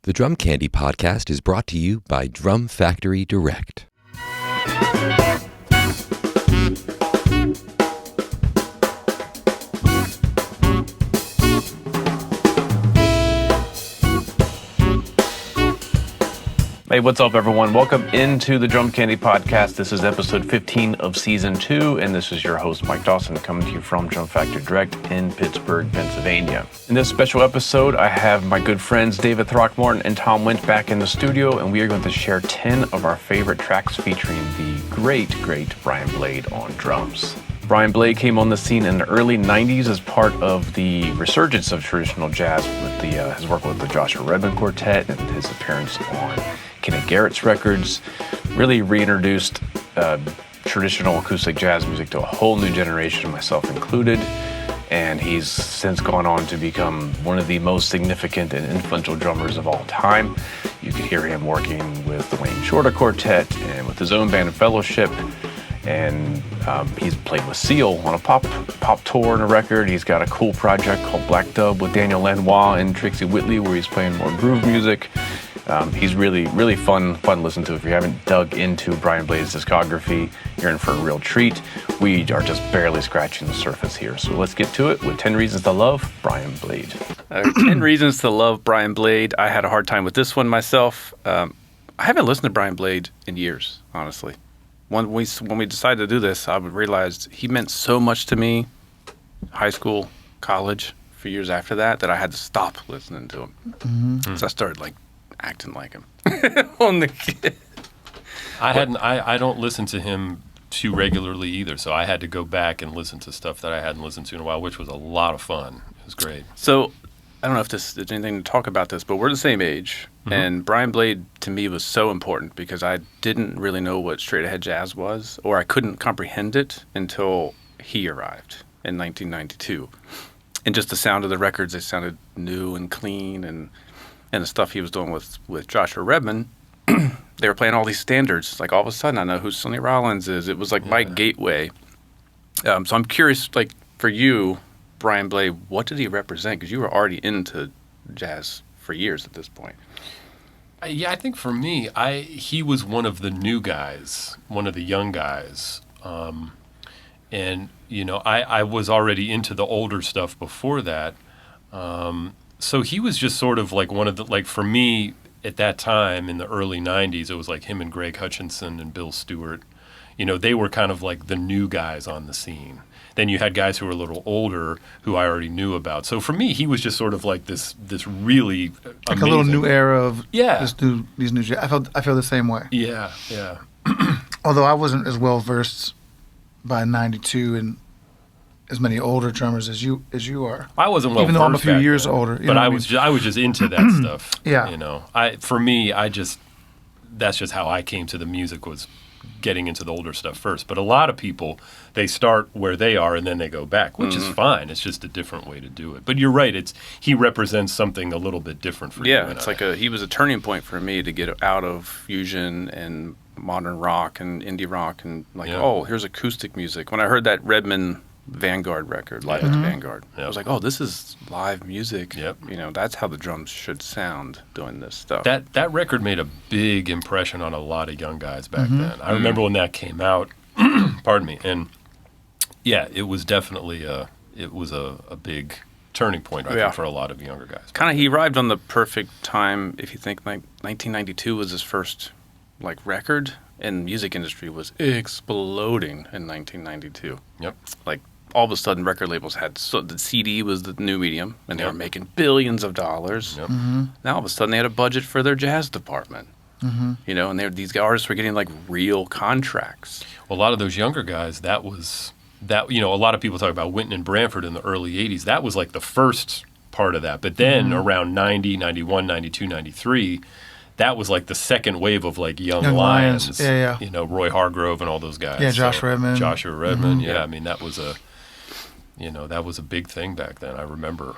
The Drum Candy Podcast is brought to you by Drum Factory Direct. Hey, what's up, everyone? Welcome into the Drum Candy Podcast. This is episode 15 of season 2, and this is your host, Mike Dawson, coming to you from Drum Factory Direct in Pittsburgh, Pennsylvania. In this special episode, I have my good friends David Throckmorton and Tom Wendt back in the studio, and we are going to share 10 of our favorite tracks featuring the great Brian Blade on drums. Brian Blade came on the scene in the early 90s as part of the resurgence of traditional jazz with his work with the Joshua Redmond quartet and his appearance on Kenny Garrett's records. Really reintroduced traditional acoustic jazz music to a whole new generation, myself included. And he's since gone on to become one of the most significant and influential drummers of all time. You could hear him working with the Wayne Shorter Quartet and with his own band of Fellowship. And he's played with Seal on a pop tour and a record. He's got a cool project called Black Dub with Daniel Lanois and Trixie Whitley, where he's playing more groove music. He's really fun to listen to. If you haven't dug into Brian Blade's discography, you're in for a real treat. We are just barely scratching the surface here. So let's get to it with 10 Reasons to Love Brian Blade. 10 Reasons to Love Brian Blade. I had a hard time with this one myself. I haven't listened to Brian Blade in years, honestly. When we decided to do this, I realized he meant so much to me, high school, college, for years after that I had to stop listening to him. Mm-hmm. So I started acting like him on the kid. I don't listen to him too regularly either, so I had to go back and listen to stuff that I hadn't listened to in a while, which was a lot of fun. It was great. So I don't know if there's anything to talk about this, but we're the same age. Mm-hmm. And Brian Blade, to me, was so important because I didn't really know what straight-ahead jazz was, or I couldn't comprehend it until he arrived in 1992. And just the sound of the records, they sounded new and clean, and the stuff he was doing with Joshua Redmond, they were playing all these standards. All of a sudden, I know who Sonny Rollins is. It was my gateway. So I'm curious, for you, Brian Blade, what did he represent? Because you were already into jazz for years at this point. I think for me, he was one of the new guys, one of the young guys. And, I was already into the older stuff before that. So he was just sort of one of the, for me at that time in the early 90s, it was him and Greg Hutchinson and Bill Stewart. They were kind of the new guys on the scene. Then you had guys who were a little older who I already knew about. So for me, he was just sort of this really amazing. A little new era of these new jazz. I feel the same way. Yeah. Although I wasn't as well versed by 92 and as many older drummers as you are. I wasn't well versed, even though I'm a few years older. But I was just into that stuff. Yeah. For me, that's just how I came to the music, was getting into the older stuff first. But a lot of people, they start where they are and then they go back, which is fine. It's just a different way to do it. But you're right. He represents something a little bit different for you. Yeah, it's he was a turning point for me to get out of fusion and modern rock and indie rock and here's acoustic music. When I heard that Redmond Vanguard record, Live at the Vanguard, I was oh, this is live music. Yep. That's how the drums should sound doing this stuff. That record made a big impression on a lot of young guys back then. I remember when that came out, pardon me, and it was definitely a big turning point, I think, for a lot of younger guys. He arrived on the perfect time. If you think 1992 was his first record, and the music industry was exploding in 1992. Yep. All of a sudden, record labels the CD was the new medium, and they were making billions of dollars. Yep. Mm-hmm. Now all of a sudden, they had a budget for their jazz department. Mm-hmm. And these artists were getting real contracts. Well, a lot of those younger guys, a lot of people talk about Winton and Branford in the early 80s. That was the first part of that. But then around 90, 91, 92, 93, that was the second wave of young Lions. Yeah. Roy Hargrove and all those guys. Yeah, Joshua Redmond. Mm-hmm. Yeah, I mean, that was a big thing back then. I remember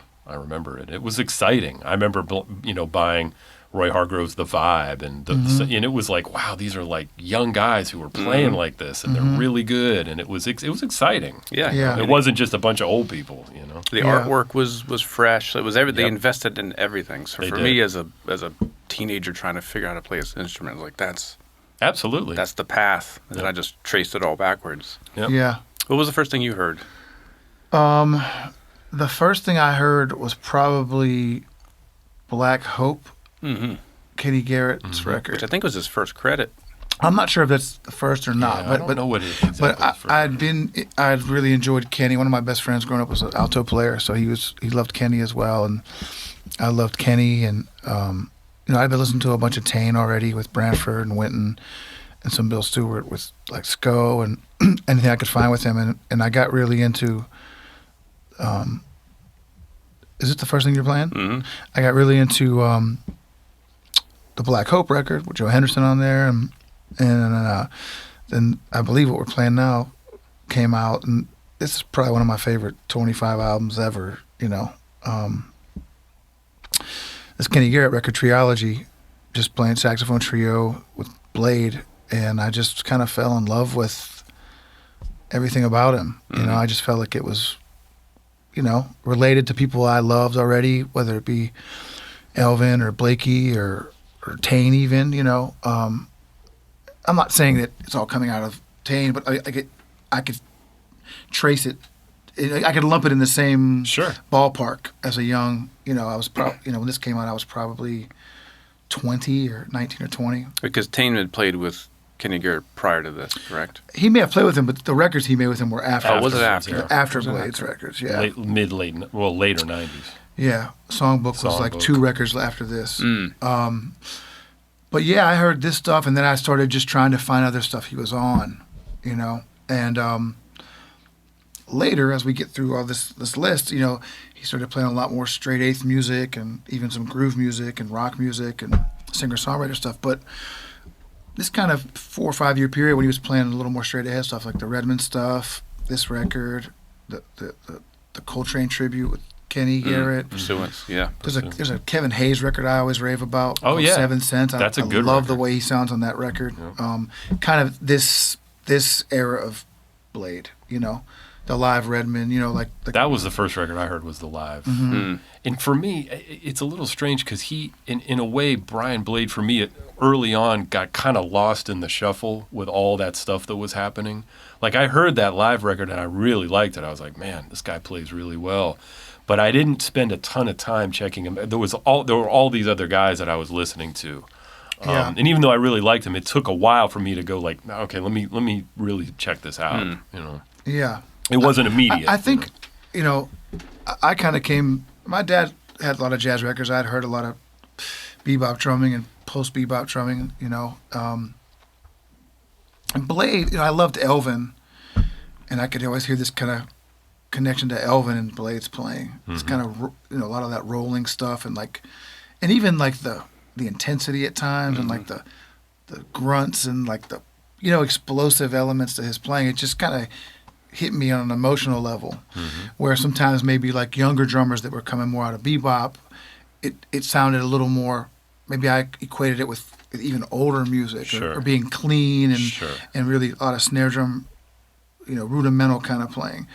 it. It was exciting. I remember buying Roy Hargrove's The Vibe, and and it was like, wow, these are like young guys who were playing like this, and they're really good, and it was exciting. Yeah. It wasn't just a bunch of old people, The artwork was fresh. It was everything. They invested in everything. So for me, as a teenager trying to figure out how to play this instrument, like that's the path, and then I just traced it all backwards. Yep. Yeah. What was the first thing you heard? The first thing I heard was probably Black Hope, Kenny Garrett's record. Which I think was his first credit. I'm not sure if that's the first or not, I don't know what it is. But I'd really enjoyed Kenny. One of my best friends growing up was an alto player, so he loved Kenny as well, and I loved Kenny, and I'd been listening to a bunch of Tane already with Branford and Winton, and some Bill Stewart with like SCO and anything I could find with him, and I got really into. Is it the first thing you're playing? Mm-hmm. I got really into the Black Hope record with Joe Henderson on there, and then I believe what we're playing now came out, and this is probably one of my favorite 25 albums ever. This Kenny Garrett record, Triology, just playing saxophone trio with Blade, and I just kind of fell in love with everything about him. I just felt like it was, related to people I loved already, whether it be Elvin or Blakey or Tane even, I'm not saying that it's all coming out of Tane, but I could trace it. I could lump it in the same ballpark as a young, I was when this came out, I was probably 20 or 19 or 20. Because Tane had played with Kenny Garrett prior to this, correct? He may have played with him, but the records he made with him were after. Oh, was it after? After Blade's records, yeah. Later 90s. Yeah, Songbook was like 2 records after this. But yeah, I heard this stuff, and then I started just trying to find other stuff he was on, and later, as we get through all this list, he started playing a lot more straight eighth music and even some groove music and rock music and singer-songwriter stuff, but this kind of 4 or 5 year period when he was playing a little more straight ahead stuff, like the Redmond stuff, this record, the Coltrane tribute with Kenny Garrett. Pursuance, yeah. There's a Kevin Hayes record I always rave about. Oh yeah, 7 Cents. That's a good. I love record. the way he sounds on that record. Yeah. Kind of this era of Blade. The live Redmond. That was the first record I heard was the live. And for me, it's a little strange because he, in a way, Brian Blade, for me, early on, got kind of lost in the shuffle with all that stuff that was happening. Like, I heard that live record, and I really liked it. I was like, man, this guy plays really well. But I didn't spend a ton of time checking him. There were all these other guys that I was listening to. And even though I really liked him, it took a while for me to go like, okay, let me really check this out. Yeah. It wasn't immediate. I think, I kind of came. My dad had a lot of jazz records. I'd heard a lot of bebop drumming and post bebop drumming. And Blade, I loved Elvin, and I could always hear this kind of connection to Elvin and Blade's playing. It's kind of a lot of that rolling stuff and even like the intensity at times and like the grunts and like the explosive elements to his playing. It just kind of hit me on an emotional level, where sometimes maybe like younger drummers that were coming more out of bebop, it sounded a little more. Maybe I equated it with even older music or being clean and really a lot of snare drum, rudimental kind of playing.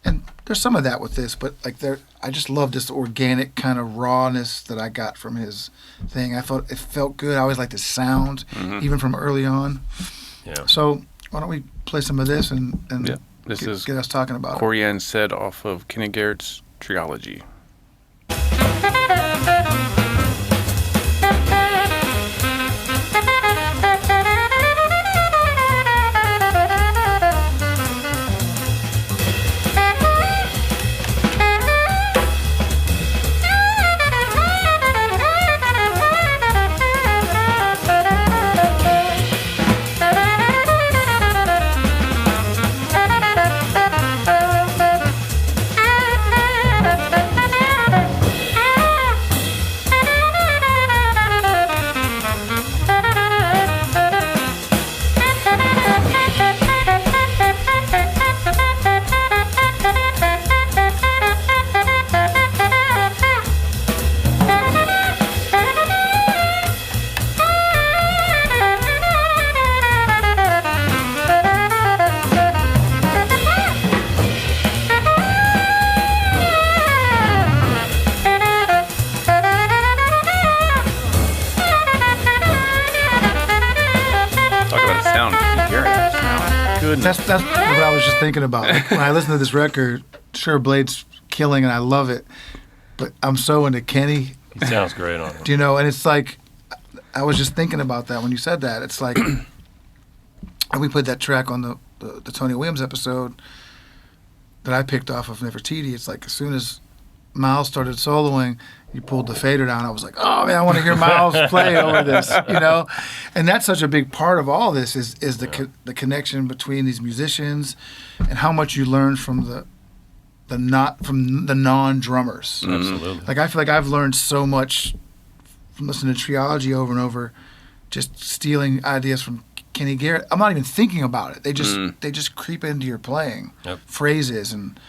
And there's some of that with this, but I just love this organic kind of rawness that I got from his thing. I thought it felt good. I always liked the sound, even from early on. Yeah. So why don't we play some of this and get us talking about Corian said off of Kenny Garrett's Triology. goodness. That's what I was just thinking about. Like, when I listen to this record, sure, Blade's killing and I love it, but I'm so into Kenny. He sounds great on it. Do you know? And it's like, I was just thinking about that when you said that. It's like, and we played that track on the Tony Williams episode that I picked off of Nefertiti. It's like as soon as Miles started soloing, you pulled the fader down. I was like, oh man, I want to hear Miles play over this, you know. And that's such a big part of all this is the connection between these musicians and how much you learn from the non-drummers. Absolutely. Like I feel like I've learned so much from listening to Triology over and over, just stealing ideas from Kenny Garrett. I'm not even thinking about it. They just creep into your playing. Yep. Phrases and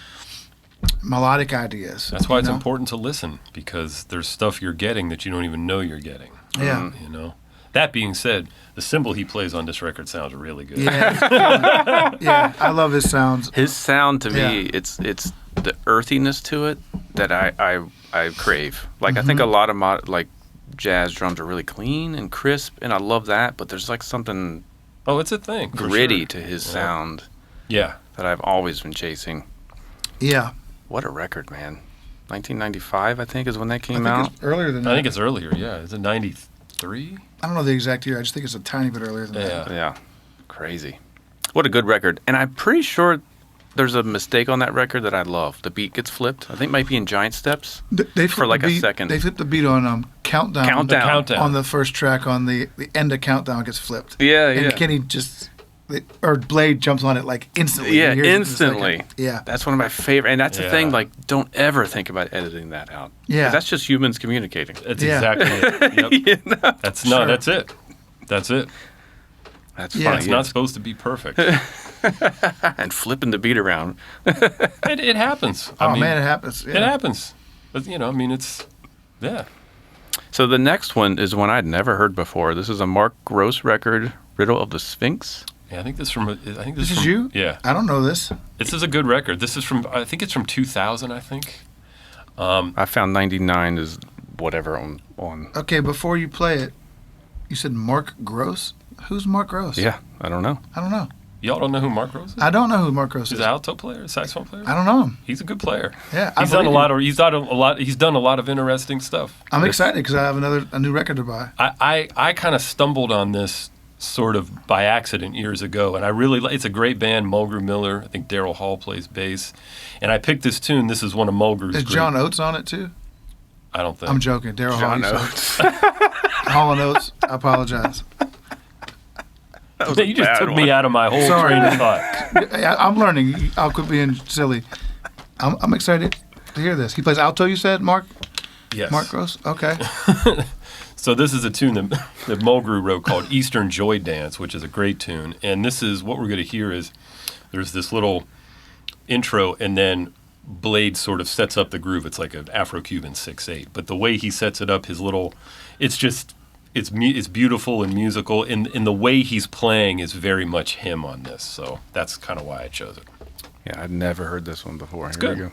melodic ideas. That's why it's know? important to listen, because there's stuff you're getting that you don't even know you're getting. Yeah. You know. That being said, the cymbal he plays on this record sounds really good. Yeah. Yeah. I love his sounds. His sound to me, Yeah. it's the earthiness to it that I crave. Like I think a lot of like jazz drums are really clean and crisp, and I love that. But there's like something Oh, it's a thing. For gritty sure. to his sound Yeah. that I've always been chasing. Yeah. What a record, man! 1995, I think, is when that I came think out. it's earlier than that. I think it's earlier, yeah. Is it 93? I don't know the exact year. I just think it's a tiny bit earlier than that. Yeah, crazy. What a good record. And I'm pretty sure there's a mistake on that record that I love. The beat gets flipped. I think it might be in Giant Steps. They For like flipped the a beat- second. They flipped the beat on Countdown. Countdown. Countdown. On the first track, on the end of Countdown gets flipped. Yeah, And yeah. Kenny or Blade jumps on it like instantly. Yeah, You hear it in a instantly. second. Yeah. That's one of my favorite. And that's the Yeah. thing, like, don't ever think about editing that out. 'Cause Yeah. that's just humans communicating. That's Yeah. exactly it. Yep. That's Sure. that's it. That's it. That's Yeah. funny. It's not supposed to be perfect. And flipping the beat around. It happens. Oh I mean, man, it happens. Yeah. it happens. But you know, I mean, it's yeah. So the next one is one I'd never heard before. This is a Mark Gross record, Riddle of the Sphinx. Yeah, I think this from. I think This from, is you? Yeah, I don't know this. this is a good record. This is from. I think it's from 2000. I think. I found 99 is whatever on. Okay, before you play it, you said Mark Gross. Who's Mark Gross? Yeah, I don't know. I don't know. Y'all don't know who Mark Rose is? I don't know who Mark Gross He's is. an alto player, a saxophone player. I don't know him. He's a good player. Yeah, He's done a lot of. He's done a lot of interesting stuff. I'm excited because I have a new record to buy. I kind of stumbled on this sort of by accident years ago, and I really it's a great band. Mulgrew Miller, I think Daryl Hall plays bass, and I picked this tune. This is one of Mulgrew's. Is John Oates on it too? I don't think. I'm joking. Daryl Hall. John you said. Oates. Hall and Oates. I apologize. You just bad took one. me out of my whole Sorry. train of thought. I'm learning. I'll quit being silly. I'm excited to hear this. He plays alto. You said Mark. Yes. Mark Gross. Okay. So this is a tune that Mulgrew wrote called Eastern Joy Dance, which is a great tune. And this is what we're going to hear is there's this little intro, and then Blade sort of sets up the groove. It's like an Afro-Cuban 6/8. But the way he sets it up, it's beautiful and musical, and the way he's playing is very much him on this. So that's kind of why I chose it. Yeah, I'd never heard this one before. Here good. we go.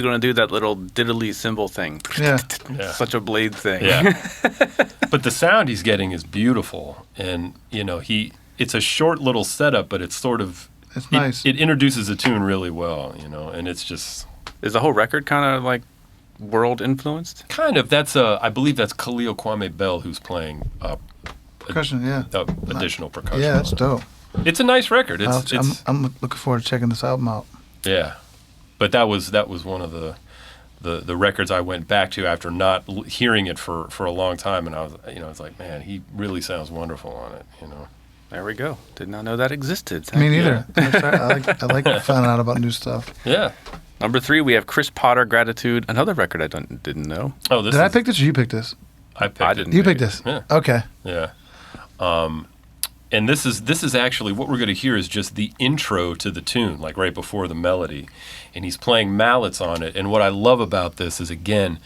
going to do that little diddly cymbal thing. Yeah. Yeah. Such a Blade thing. Yeah. But the sound he's getting is beautiful, and it's a short little setup, but it's sort of It's nice. It introduces the tune really well, and it's just Is the whole record kind of like world influenced? Kind of. That's I believe that's Khalil Kwame Bell who's playing Percussion, yeah. Additional percussion. Yeah, that's dope. It's a nice record. I'm looking forward to checking this album out. Yeah, but that was one of the records I went back to after not hearing it for a long time, and I was like, man, he really sounds wonderful on it. There we go. Did not know that existed. Me neither. I like finding out about new stuff. Yeah. Number 3, we have Chris Potter, Gratitude, another record I didn't know. Oh, Did I pick this or you picked this? I picked it. You picked this? Yeah. Okay. Yeah. And this is actually what we're going to hear is just the intro to the tune, like right before the melody. And he's playing mallets on it. And what I love about this is, again,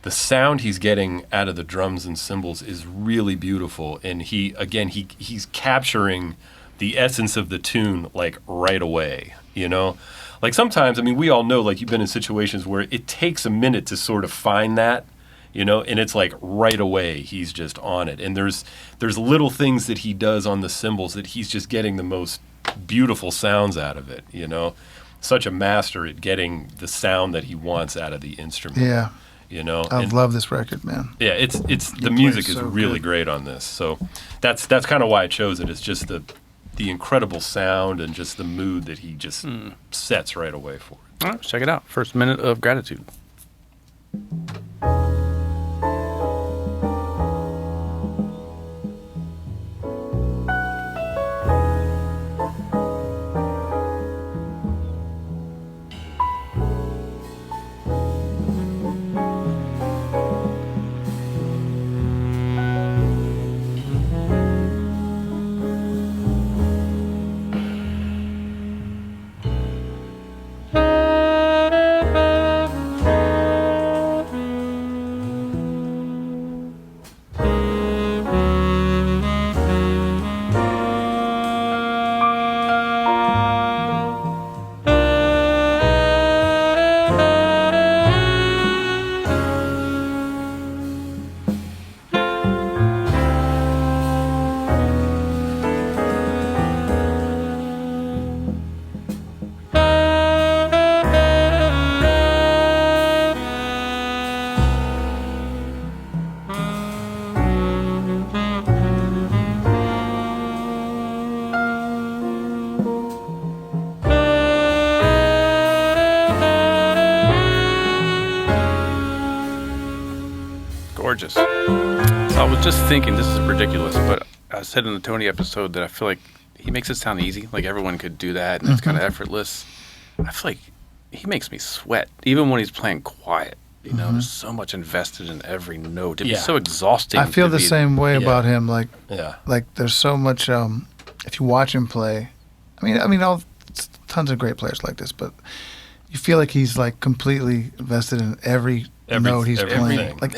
the sound he's getting out of the drums and cymbals is really beautiful. And he's capturing the essence of the tune like right away, Like sometimes, we all know, like you've been in situations where it takes a minute to sort of find that, and it's like right away he's just on it. And there's little things that he does on the cymbals that he's just getting the most beautiful sounds out of it, Such a master at getting the sound that he wants out of the instrument. Yeah. I love this record, man. Yeah, it's the music is really great on this. So that's kind of why I chose it. It's just the incredible sound and just the mood that he just sets right away for it. All right, check it out. First minute of Gratitude. Gorgeous. So I was just thinking, this is ridiculous, but I said in the Tony episode that I feel like he makes it sound easy, like everyone could do that, and it's kind of effortless. I feel like he makes me sweat, even when he's playing quiet. There's so much invested in every note. It'd be so exhausting. I feel the same way about him. Like there's so much. If you watch him play, tons of great players like this, but you feel like he's like completely invested in every note he's playing. Like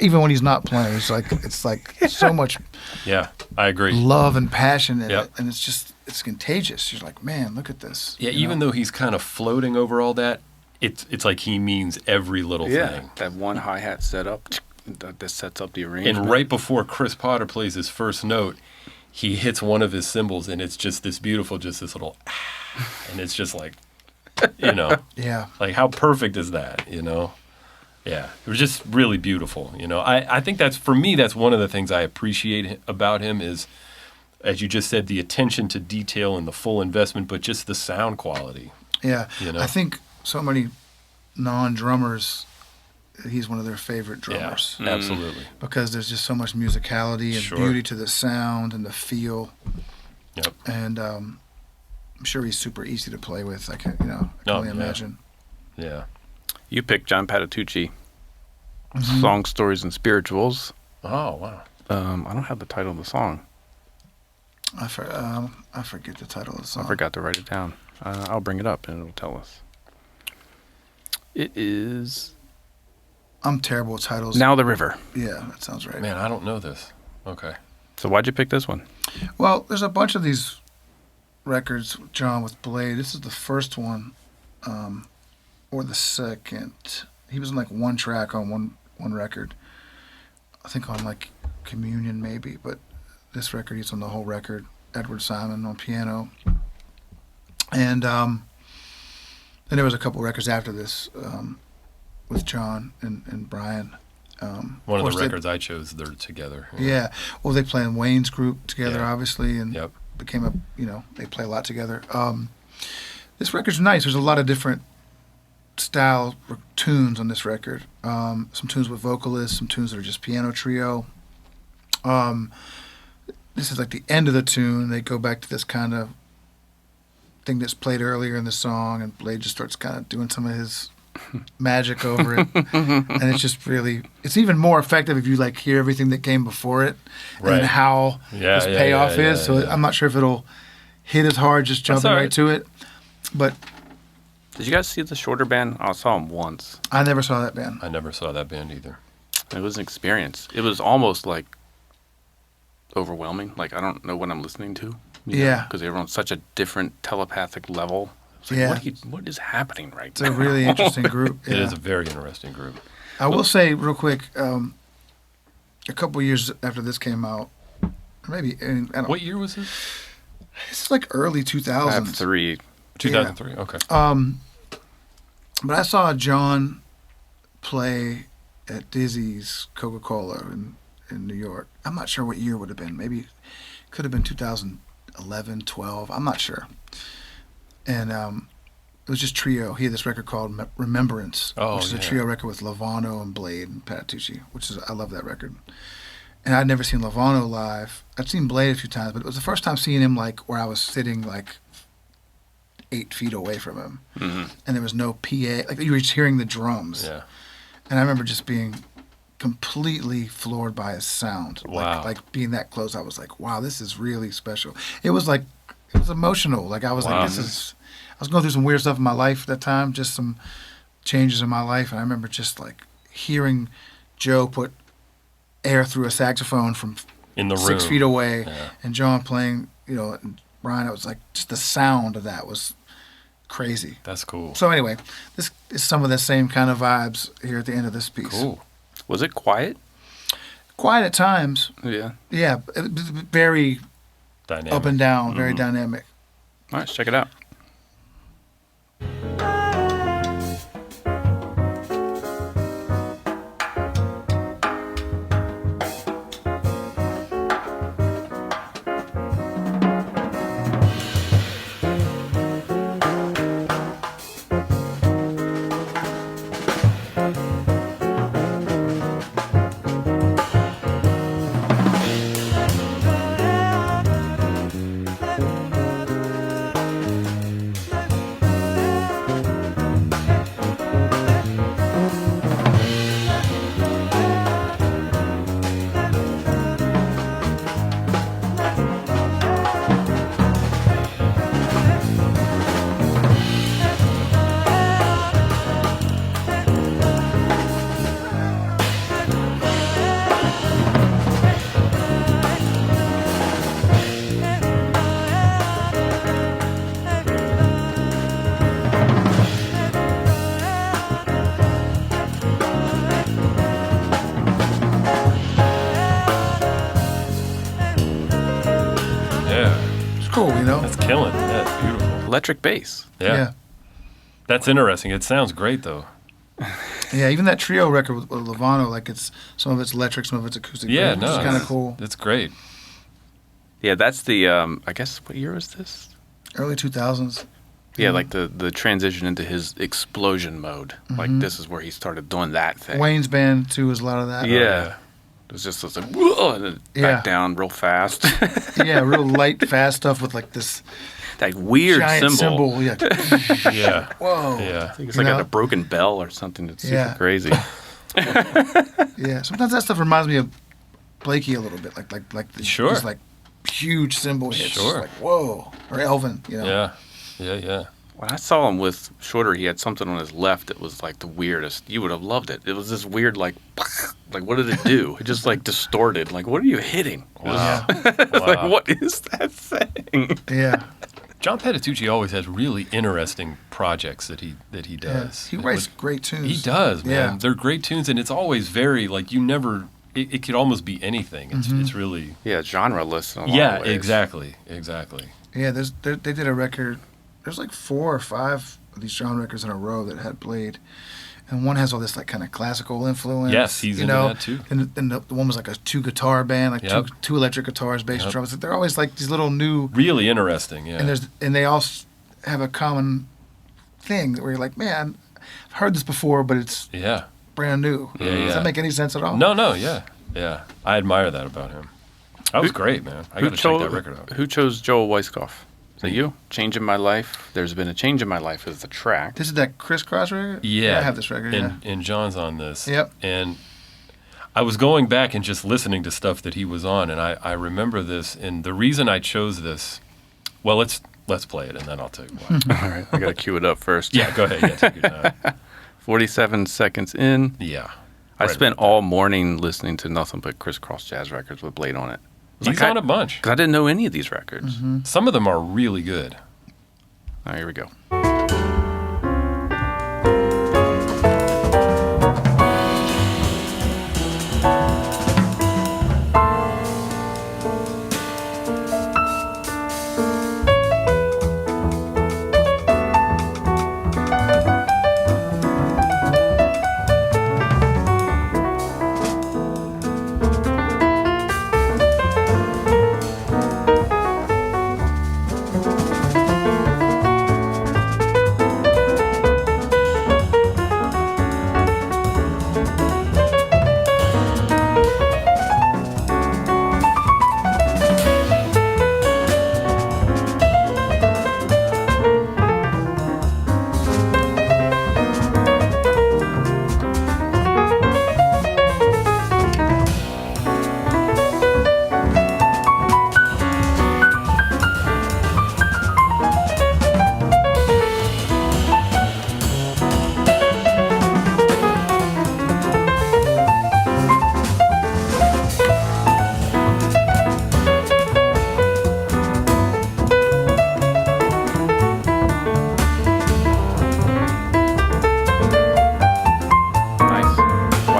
even when he's not playing, it's like so much. Yeah, I agree. Love and passion in it, and it's contagious. You're like, man, look at this. Yeah, even though he's kind of floating over all that, it's like he means every little thing. That one hi-hat setup that sets up the arrangement. And right before Chris Potter plays his first note, he hits one of his cymbals, and it's just this beautiful, just this little, and it's just like, yeah, like how perfect is that, Yeah, it was just really beautiful, I think that's one of the things I appreciate about him is, as you just said, the attention to detail and the full investment, but just the sound quality. Yeah, I think so many non-drummers, he's one of their favorite drummers. Yeah, absolutely. Because there's just so much musicality and beauty to the sound and the feel. Yep. And I'm sure he's super easy to play with. I can only imagine. Yeah. You picked John Patitucci, Song, Stories, and Spirituals. Oh, wow. I don't have the title of the song. I forget the title of the song. I forgot to write it down. I'll bring it up and it'll tell us. It is... I'm terrible with titles. Now the River. Yeah, that sounds right. Man, I don't know this. Okay. So why'd you pick this one? Well, there's a bunch of these records, John, with Blade. This is the first one, or the second. He was on like one track on one record. I think on like Communion maybe, but this record he's on the whole record. Edward Simon on piano. And And there was a couple records after this with John and Brian. One of the records I chose, they're together. Yeah. Well, they play in Wayne's group together, Yeah. obviously, and Yep. became a, they play a lot together. This record's nice. There's a lot of different style tunes on this record. Some tunes with vocalists, some tunes that are just piano trio. This is like the end of the tune. They go back to this kind of thing that's played earlier in the song, and Blade just starts kind of doing some of his magic over it. And it's just really, it's even more effective if you like hear everything that came before it Right. and how this payoff is. So I'm not sure if it'll hit as hard just jumping right to it. But Did you guys see the Shorter band? I saw them once. I never saw that band. I never saw that band either. It was an experience. It was almost like overwhelming. Like I don't know what I'm listening to. Yeah. Because they're on such a different telepathic level. It's like, Yeah. what is happening right It's now? a really interesting group. It Yeah. is a very interesting group. I will say real quick, a couple years after this came out, maybe I don't know. What year was this? It's like early 2000s. I have 3. 2003. Okay. But I saw John play at Dizzy's Coca-Cola in New York. I'm not sure what year it would have been. Maybe it could have been 2011, 12. I'm not sure. And it was just trio. He had this record called Remembrance, which is a trio record with Lovano and Blade and Patitucci, I love that record. And I'd never seen Lovano live. I'd seen Blade a few times, but it was the first time seeing him like where I was sitting like 8 feet away from him. Mm-hmm. And there was no PA. Like you were just hearing the drums. Yeah. And I remember just being completely floored by his sound. Wow. Like being that close, I was like, wow, this is really special. It was emotional. Like I was like, I was going through some weird stuff in my life at that time, just some changes in my life. And I remember just like hearing Joe put air through a saxophone from In the room. 6 feet away, Yeah. and John playing, and Brian, it was like just the sound of that was crazy. That's cool. So anyway, this is some of the same kind of vibes here at the end of this piece. Cool. Was it quiet? Quiet at times. Yeah. Yeah, very Dynamic. up and down, very dynamic. All right, let's check it out. Cool, That's killing. That's beautiful. Electric bass. Yeah. That's interesting. It sounds great, though. Yeah, even that trio record with Lovano, like some of it's electric, some of it's acoustic. Yeah, which is kind of cool. It's great. Yeah, that's the, I guess, what year was this? Early 2000s. Yeah, like the transition into his explosion mode. Like this is where he started doing that thing. Wayne's band too was a lot of that. Yeah. It was just like, whoa, and then back down real fast. Yeah, real light, fast stuff with like this that weird giant cymbal. Yeah. Yeah. Whoa. Yeah. I think it's like a broken bell or something. It's super crazy. Yeah. Sometimes that stuff reminds me of Blakey a little bit, like the, Sure. these, like huge cymbal hits. Sure. Like whoa, or Elvin. Yeah. Yeah. When I saw him with Shorter, he had something on his left that was like the weirdest. You would have loved it. It was this weird like what did it do? It just like distorted. Like, what are you hitting? Wow. Like, what is that thing? Yeah. John Patitucci always has really interesting projects that he does. He writes great tunes. He does, man. Yeah. They're great tunes, and it's always very like you never. It could almost be anything. It's really. Yeah, genreless in a lot Yeah, of ways. exactly. Yeah, they did a record there's like 4 or 5 of these John records in a row that had Blade, and one has all this like kind of classical influence. Yes, he's into that too. And the one was like a 2-guitar band, like Yep. two electric guitars, bass, and drums. They're always like these little new. Really interesting, yeah. And they all have a common thing where you're like, man, I've heard this before, but it's brand new. Does that make any sense at all? No, yeah. I admire that about him. That was great, man. I got to check that record out. Who chose Joel Weisskopf? Is that you? Change in My Life. There's been a change in my life is the track. This is that Crisscross record? Yeah. I have this record, and John's on this. Yep. And I was going back and just listening to stuff that he was on, and I remember this. And the reason I chose this, well, let's play it, and then I'll tell you why. All right. I got to cue it up first. Yeah, go ahead. Yeah, take your time. 47 seconds in. Yeah. I spent all morning listening to nothing but crisscross jazz records with Blade on it. He's on a bunch. Because I didn't know any of these records. Some of them are really good. All right, here we go.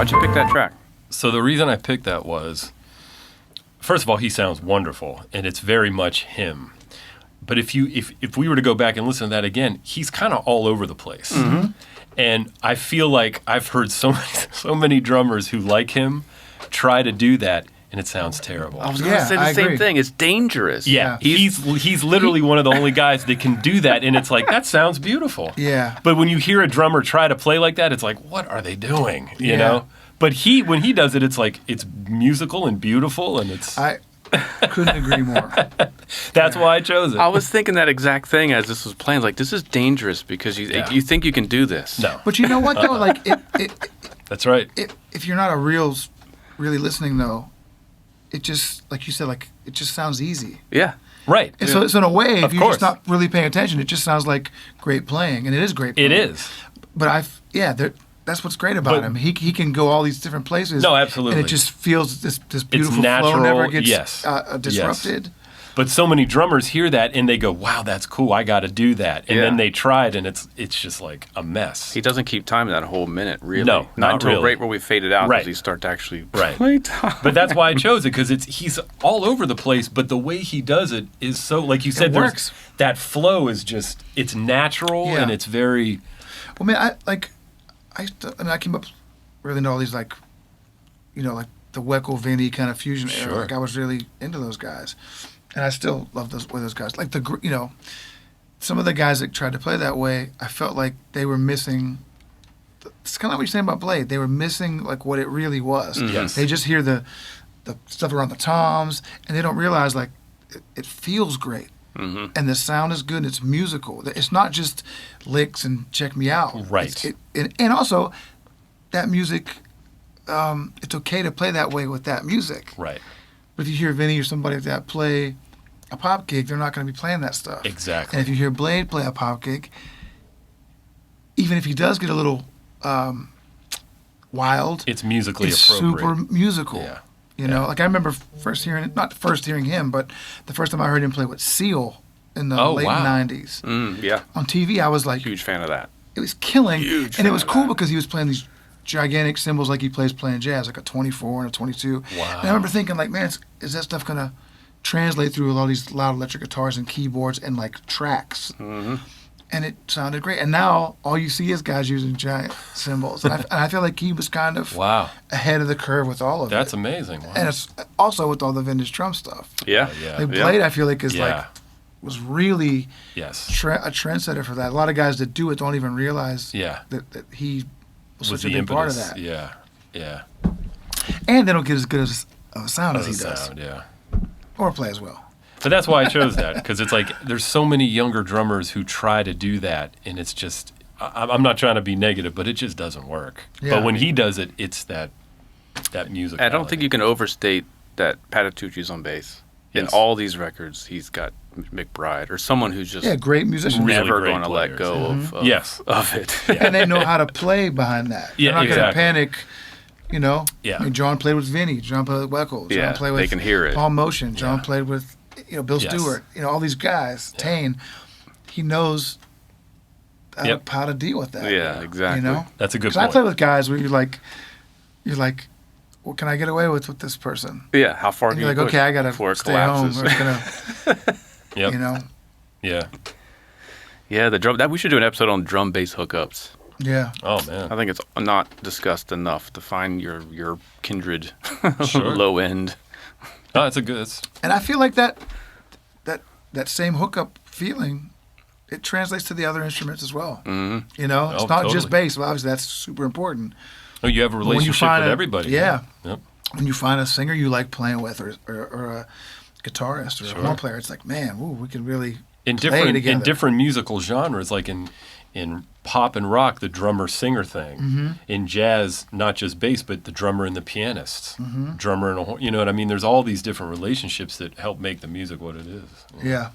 Why'd you pick that track? So the reason I picked that was, first of all, he sounds wonderful, and it's very much him. But if we were to go back and listen to that again, he's kind of all over the place. And I feel like I've heard so many drummers who like him try to do that, and it sounds terrible. I was going to say the same thing. It's dangerous. Yeah, he's literally one of the only guys that can do that, and it's like, that sounds beautiful. Yeah. But when you hear a drummer try to play like that, it's like, what are they doing? You know? But when he does it, it's like, it's musical and beautiful, and it's... I couldn't agree more. That's why I chose it. I was thinking that exact thing as this was playing. Like, this is dangerous because you think you can do this. No. But you know what, though? Like, That's right. if you're not really listening, though, it just, like you said, like, it just sounds easy. Yeah. Right. And so in a way, if you're course. just not really paying attention, it just sounds like great playing, and it is great playing. It is. But that's what's great about him. He can go all these different places. No, absolutely. And it just feels this beautiful natural, flow never gets yes. disrupted. Yes. But so many drummers hear that and they go, "Wow, that's cool. I got to do that." And then they try it, and it's just like a mess. He doesn't keep time that whole minute, really. No, not until really. right where we fade it out Right. does he start to actually Right. play time. But that's why I chose it, because he's all over the place. But the way he does it is so, like you said, works. That flow is just, it's natural and it's very. Well, man, I came up really into all these like the Weckl, Binney kind of fusion era. Sure. Like I was really into those guys, and I still love those guys. Like some of the guys that tried to play that way, I felt like they were missing. It's kind of like what you're saying about Blade. They were missing like what it really was. Yes. They just hear the stuff around the toms, and they don't realize like it feels great. Mm-hmm. And the sound is good, and it's musical. It's not just licks and check me out. Right. And also, that music, it's okay to play that way with that music. Right. But if you hear Binney or somebody like that play a pop gig, they're not going to be playing that stuff. Exactly. And if you hear Blade play a pop gig, even if he does get a little wild, It's musically it's appropriate. super musical. Yeah. You know, like I remember not first hearing him, but the first time I heard him play with Seal in the late 90s. Yeah. On TV, I was like, Huge fan of that. it was killing. Huge And it fan was of cool that. because he was playing these gigantic cymbals like he plays playing jazz, like a 24 and a 22. Wow. And I remember thinking, like, man, is that stuff going to translate through all these loud electric guitars and keyboards and like tracks. Mm-hmm. And it sounded great. And now all you see is guys using giant cymbals. And I feel like he was kind of ahead of the curve with all of it. That's amazing. Wow. And it's also with all the vintage drum stuff. Yeah. Like Blade, I feel like was really a trendsetter for that. A lot of guys that do it don't even realize that he was such a big part of that. Yeah, yeah. And they don't get as good as a sound as he does. Yeah. Or play as well. But that's why I chose that, because it's like there's so many younger drummers who try to do that, and it's just, I'm not trying to be negative, but it just doesn't work. Yeah. But when he does it, it's that music. I don't think you can overstate that Patitucci's on bass. In all these records, he's got McBride or someone who's just great musician. never really going to let go of it. And they know how to play behind that. Yeah, They're not going to exactly. panic. You know, Yeah. I mean, John played with Binney. John played with Weckl. John played with they can hear it. Paul Motion. John Yeah. played with, Bill Stewart. All these guys. Tane. He knows how to deal with that. Yeah, exactly. That's a good 'Cause I point. play with guys where you're like, what can I get away with this person? Yeah, how far And do you're you like, push okay, I got before to it stay home. collapses? Or it's gonna, Yeah. Yeah, the drum. We should do an episode on drum bass hookups. yeah. Oh man. I think it's not discussed enough to find your kindred Sure. low end. No, it's a good. And I feel like that same hookup feeling, it translates to the other instruments as well. Mhm. It's not totally. just bass. Well, obviously that's super important. Oh, you have a But when you relationship find with everybody. Yeah. Yep. When you find a singer you like playing with, or a guitarist or a horn player, it's like, man, we can really In play together. different musical genres, like in pop and rock, the drummer singer thing. Mm-hmm. In jazz, not just bass, but the drummer and the pianist, Mm-hmm. drummer and a horn. You know what I mean? There's all these different relationships that help make the music what it is. Yeah.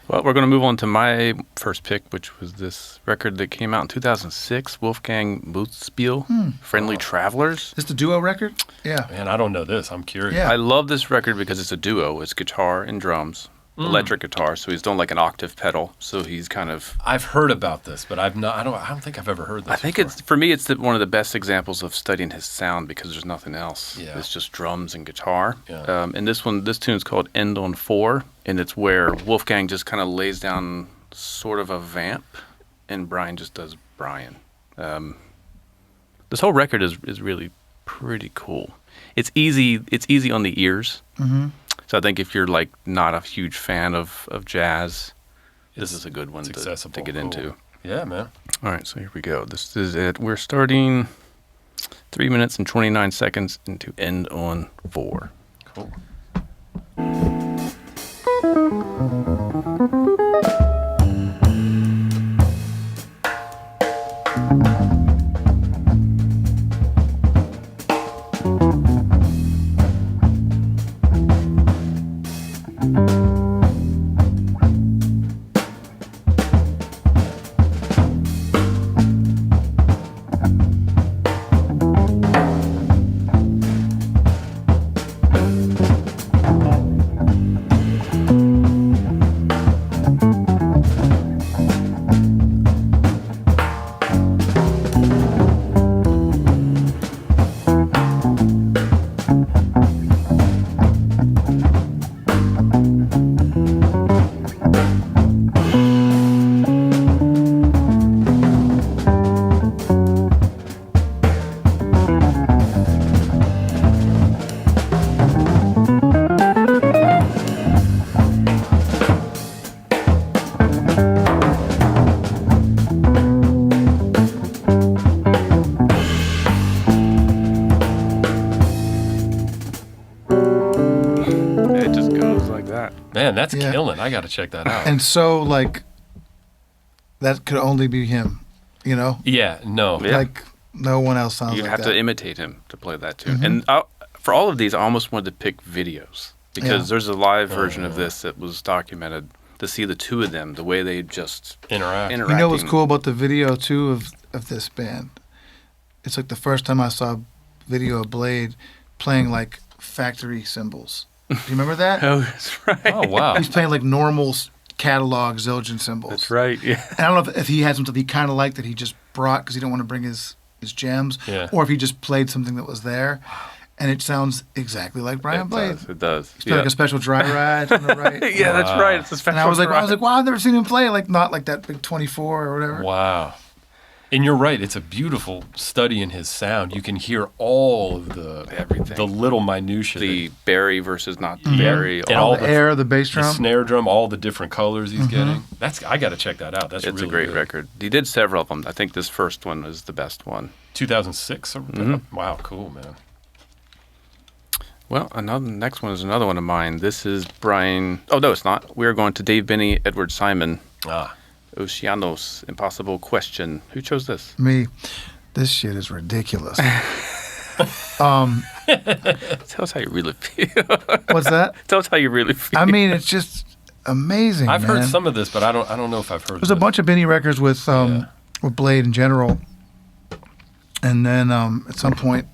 Well, we're going to move on to my first pick, which was this record that came out in 2006, Wolfgang Muthspiel, Friendly Travelers. Is this the duo record? Yeah. Man, I don't know this. I'm curious. Yeah. I love this record because it's a duo. It's guitar and drums, electric guitar. So he's done like an octave pedal. So he's kind of. I've heard about this, but I've not. I don't think I've ever heard this. I think before. it's for me. It's one of the best examples of studying his sound because there's nothing else. Yeah. It's just drums and guitar. Yeah. And this tune's called "End on 4," and it's where Wolfgang just kind of lays down sort of a vamp, and Brian just does Brian. This whole record is really pretty cool. It's easy. It's easy on the ears. Mm-hmm. So I think if you're like not a huge fan of jazz, this is a good one to get Cool. into. Yeah, man. All right, so here we go. This is it. We're starting 3 minutes and 29 seconds into End on 4. Cool. It just goes like that. Man, that's Yeah. killing. I got to check that out. And so, like, that could only be him, yeah, no. Yeah. Like, no one else sounds You'd like have that. to imitate him to play that tune. And for all of these, I almost wanted to pick videos because there's a live version of this that was documented to see the two of them, the way they just Interact. interacting. You know what's cool about the video, too, of this band? It's like the first time I saw video of Blade playing, like, factory cymbals. Do you remember that? Oh, that's right. Oh, wow. He's playing, like, normal catalog Zildjian cymbals. That's right. Yeah. And I don't know if he had something he kind of liked that he just brought because he didn't want to bring his gems, Yeah. or if he just played something that was there. and it sounds exactly like Brian Blade. It does. It's like a special dry ride on the right. Yeah, that's right. It's a special. And I was like, ride. wow, I've never seen him play not like that big 24 or whatever. Wow. And you're right. It's a beautiful study in his sound. You can hear all of everything, the little minutiae, the Barry versus not Barry, and all the air, the bass drum, the snare drum, all the different colors he's getting. I got to check that out. It's really a great good. record. He did several of them. I think this first one is the best one. 2006. Wow, cool, man. Well, next one is another one of mine. This is Brian. Oh no, it's not. We are going to Dave Binney, Edward Simon. Oceanos, Impossible Question. Who chose this? Me. This shit is ridiculous. Tell us how you really feel. What's that? Tell us how you really feel. I mean, it's just amazing. I've heard man. some of this, but I don't know if I've heard. There's a bunch of Binney records with Blade in general, and then at some point,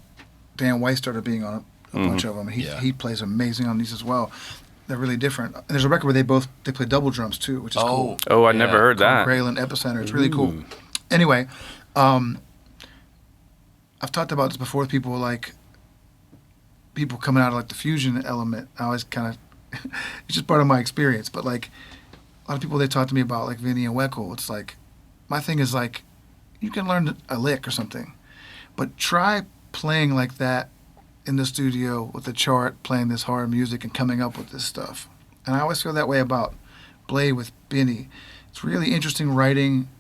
Dan Weiss started being on a bunch of them. And he plays amazing on these as well. They're really different. And there's a record where they play double drums too, which is cool. Oh, I never heard that. Grayland Epicenter. It's really cool. Anyway, I've talked about this before with people coming out of like the fusion element. I always kind of, it's just part of my experience. But like a lot of people, they talk to me about like Vinny and Weckl. It's like, my thing is like, you can learn a lick or something, but try playing like that in the studio with the chart, playing this hard music and coming up with this stuff. And I always feel that way about Blade with Binney. It's really interesting writing.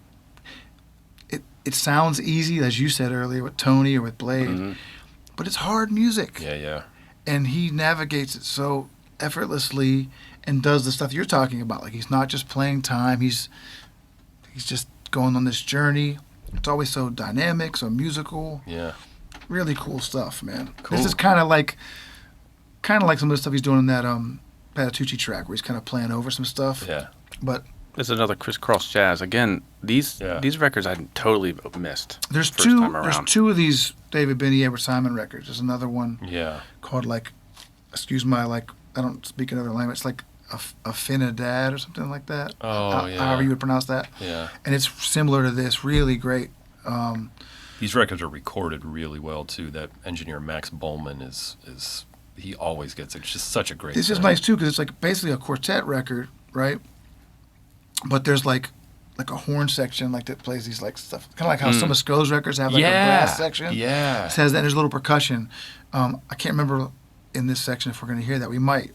It sounds easy, as you said earlier, with Tony or with Blade, but it's hard music. Yeah. And he navigates it so effortlessly and does the stuff you're talking about. Like, he's not just playing time, he's just going on this journey. It's always so dynamic, so musical. Yeah. Really cool stuff, man. Cool. This is kind of like some of the stuff he's doing in that Patitucci track, where he's kind of playing over some stuff. Yeah. But there's another crisscross jazz. Again, these records I totally missed. There's first time around. There's two of these David Binney, Edward Simon records. There's another one called like, excuse my like, I don't speak another language. It's like a Finidad or something like that. However you would pronounce that. Yeah. And it's similar to this. Really great. These records are recorded really well too. That engineer Max Bowman is he always gets it. It's just such a great. This is nice too because it's like basically a quartet record, right? But there's like a horn section like that plays these like stuff, kind of like how some of Sko's records have like a brass section. Yeah, it says that there's a little percussion. I can't remember in this section if we're going to hear that. We might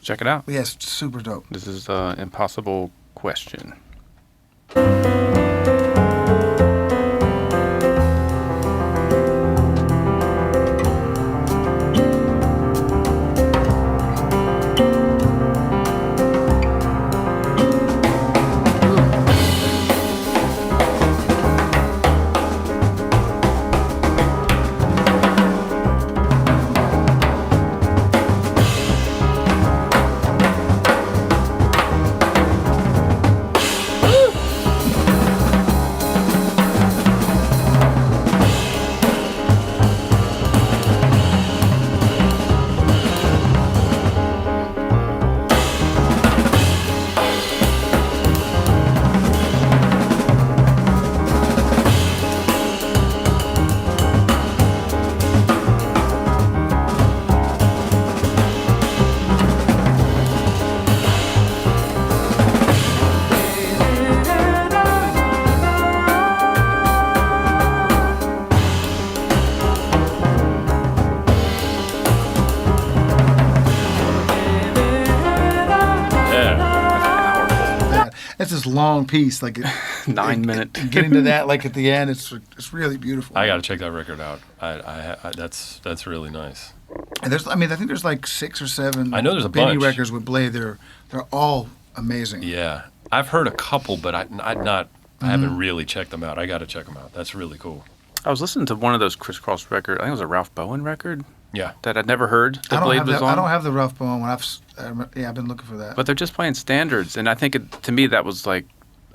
check it out. But yes, super dope. This is Impossible Question. This long piece, like 9 minute. Getting to that, like at the end, it's really beautiful. I got to check that record out. I that's really nice. And I think there's like 6 or 7. I know there's a Binney bunch records with Blade. They're all amazing. Yeah, I've heard a couple, but I haven't really checked them out. I got to check them out. That's really cool. I was listening to one of those crisscross records. I think it was a Ralph Bowen record. Yeah, that I'd never heard. That Blade was on. I don't have the Ralph Bowen one. I've been looking for that. But they're just playing standards, and I think to me that was like,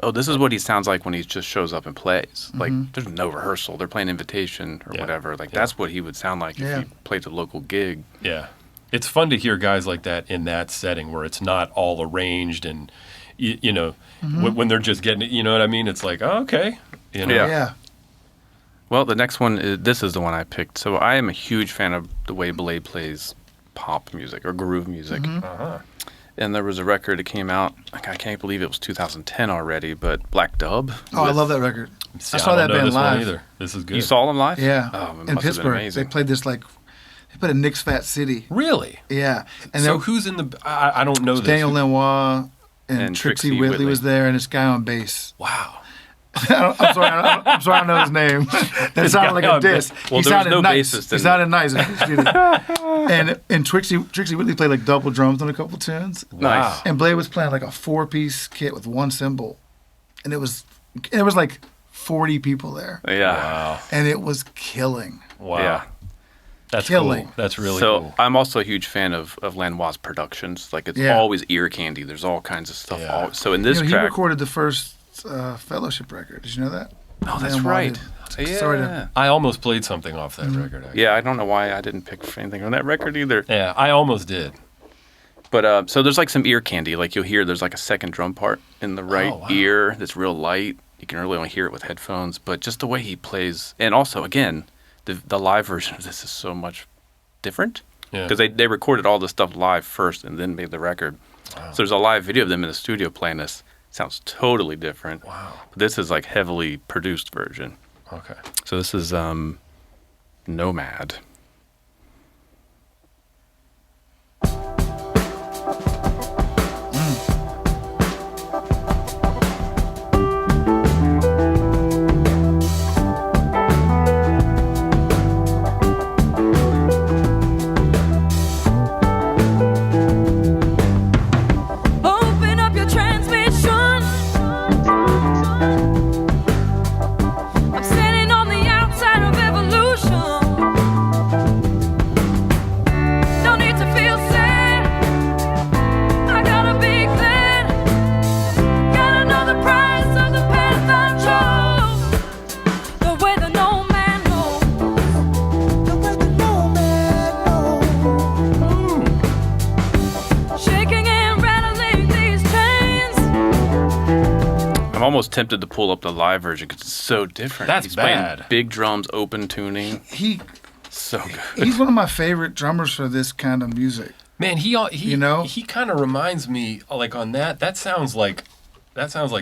oh, this is what he sounds like when he just shows up and plays. Like there's no rehearsal. They're playing invitation or whatever. Like that's what he would sound like if he played a local gig. Yeah, it's fun to hear guys like that in that setting where it's not all arranged and when they're just getting it. You know what I mean? It's like, oh, okay. Yeah. Well, the next one this is the one I picked. So I am a huge fan of the way Blade plays pop music or groove music. Uh-huh. And there was a record that came out, I can't believe it was 2010 already, but Black Dub. Oh, I love that record. See, I saw that don't know band this one live. either. This is good. You saw them live? Yeah, Oh, it in must have been Pittsburgh. amazing. They played this they played at Nick's Fat City. Really? Yeah, and So there- who's in the? I don't know this. Daniel Lenoir and And Trixie Trixie Whitley Whitley. was there, and this guy on bass. Wow. I'm sorry, I'm sorry, I don't know his name. That sounded like guy a on diss. bass. Well, He there was sounded no nice. bassist He in sounded nice. And Trixie Whitley played like double drums on a couple tunes. Nice. And Blade was playing like a 4-piece kit with one cymbal, and it was like 40 people there, Yeah. Wow. and it was killing. Wow. Yeah. That's Killing. cool. That's really So cool. I'm also a huge fan of Lanois productions. Like it's Yeah. always ear candy. There's all kinds of stuff. Yeah. So in this He track, recorded the first Fellowship record. Did you know that? oh, that's Lanois right. did. Yeah. Sorry to- I almost played something off that record. Actually. Yeah, I don't know why I didn't pick anything on that record either. Yeah, I almost did. But so there's like some ear candy. Like you'll hear there's like a second drum part in the right wow. ear that's real light. You can really only hear it with headphones. But just the way he plays, and also again, the live version of this is so much different Yeah. because they recorded all this stuff live first and then made the record. Wow. So there's a live video of them in the studio playing this. Sounds totally different. Wow. But this is like heavily produced version. Okay. So this is Nomad. Open up your transmission. I'm standing on the outside of evolution. No need to feel sad. I got a big plan. Gotta know the price of the path I chose. The way the nomad knows. The way the nomad knows. Shaking and rattling these chains. I'm almost tempted to pull up the live version because it's so different. That's He's bad. playing big drums, open tuning. He So good. he's one of my favorite drummers for this kind of music. Man, he You know? he kind of reminds me like on that. That sounds like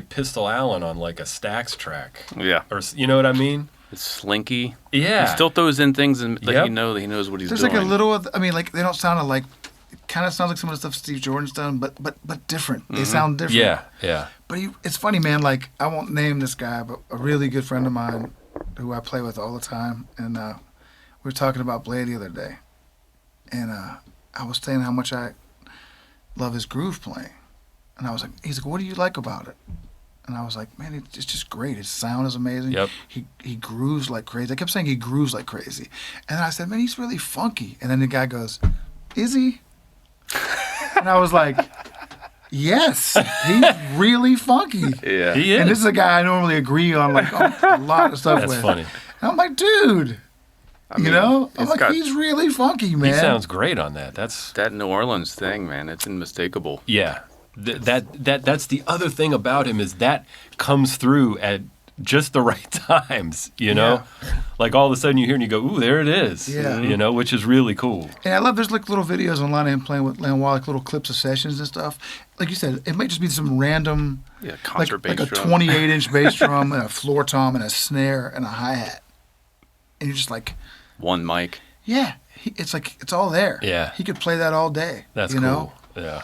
Pistol Allen on like a Stax track, Yeah. or you know what I mean? It's slinky. Yeah. He still throws in things and let Yep. you know that he knows what he's There's doing. like a little of, I mean, like they don't sound like, it kind of sounds like some of the stuff Steve Jordan's done, but different. They sound different. Yeah. Yeah. But it's funny, man. Like I won't name this guy, but a really good friend of mine who I play with all the time, and we were talking about Blade the other day, and I was saying how much I love his groove playing, and I was like, he's like, what do you like about it? And I was like, man, it's just great. His sound is amazing. Yep. He grooves like crazy. I kept saying he grooves like crazy, and then I said, man, he's really funky. And then the guy goes, is he? And I was like, yes, he's really funky. Yeah. He is. And this is a guy I normally agree on like a lot of stuff That's with. funny. And I'm like, dude, mean, you know, I'm it's like, got- he's really funky, man. He sounds great on that. That's That New Orleans thing, man, it's unmistakable. yeah. That's the other thing about him is that comes through at just the right times. You know, like all of a sudden you hear and you go, ooh, there it is. Yeah. You know, which is really cool. And I love there's like little videos online of him playing with Lanois, like little clips of sessions and stuff. Like you said, it might just be some random, Yeah, like, concert like bass a drum. 28-inch bass drum and a floor tom and a snare and a hi-hat. And you're just like, One mic. yeah, it's like, it's all there. Yeah. He could play that all day. That's you cool. know? Yeah.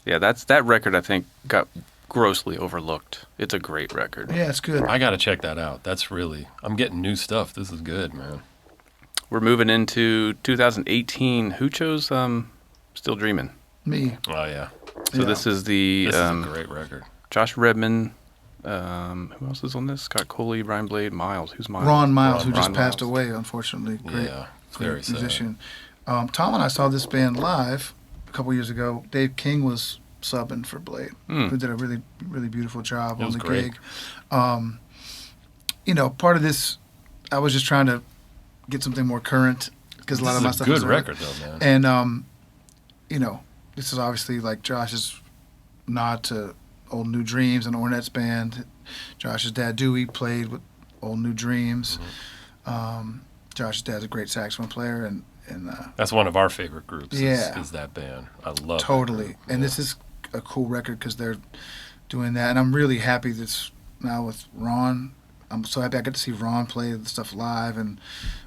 Yeah, that record I think got grossly overlooked. It's a great record. Yeah, it's good. I got to check that out. That's really, I'm getting new stuff. This is good, man. We're moving into 2018. Who chose Still Dreamin'? Me. Oh, yeah. So Yeah. this is the This is a great record. Josh Redmond. Who else is on this? Scott Coley, Brian Blade, Miles. Who's Miles? Ron Miles, who Ron just passed Miles. away, unfortunately. Great, Yeah, very great sad. musician. Tom and I saw this band live a couple years ago. Dave King was subbing for Blade, who did a really, really beautiful job It on was the great. gig. You know, part of this, I was just trying to get something more current because a lot This of my is a stuff good is early. record, though, man. And you know, this is obviously like Josh's nod to Old New Dreams and Ornette's band. Josh's dad Dewey played with Old New Dreams. Josh's dad's a great saxophone player, and That's one of our favorite groups. Yeah. Is that band? I love totally. that group. And this is a cool record because they're doing that, and I'm really happy this now with Ron. I'm so happy I get to see Ron play the stuff live, and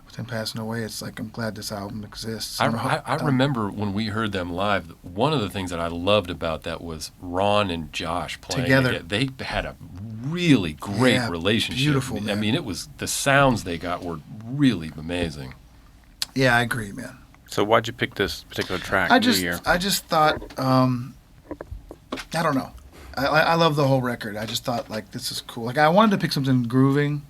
with him passing away, it's like I'm glad this album exists. I remember when we heard them live, one of the things that I loved about that was Ron and Josh playing Together. They had a really great relationship. Beautiful, I man. mean, it was the sounds they got were really amazing. Yeah, I agree, man. So why'd you pick this particular track? I New just Year? thought, I don't know. I love the whole record. I just thought, like, this is cool. Like, I wanted to pick something grooving.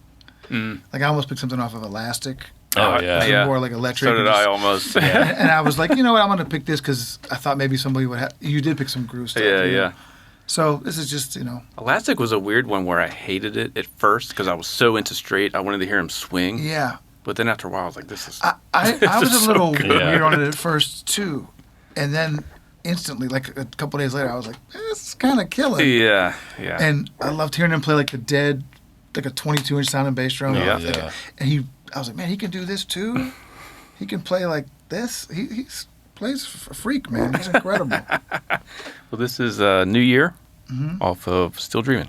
Like, I almost picked something off of Elastic. Oh, yeah. Something Yeah. more like electric. So did and I just- almost. And I was like, you know what? I'm going to pick this because I thought maybe somebody would have. You did pick some groove stuff. Yeah, you know? yeah. So this is just, Elastic was a weird one where I hated it at first because I was so into straight. I wanted to hear him swing. yeah. But then after a while, I was like, this is. I was is a so little good. weird on it at first, too. And then instantly, like a couple days later, I was like, this is kind of killing. Yeah, yeah. And I loved hearing him play like the Dead, like a 22-inch sounding bass drum. Yeah. Yeah. And I was like, man, he can do this too. He can play like this. He plays a freak, man. He's incredible. Well, this is New Year off of Still Dreaming.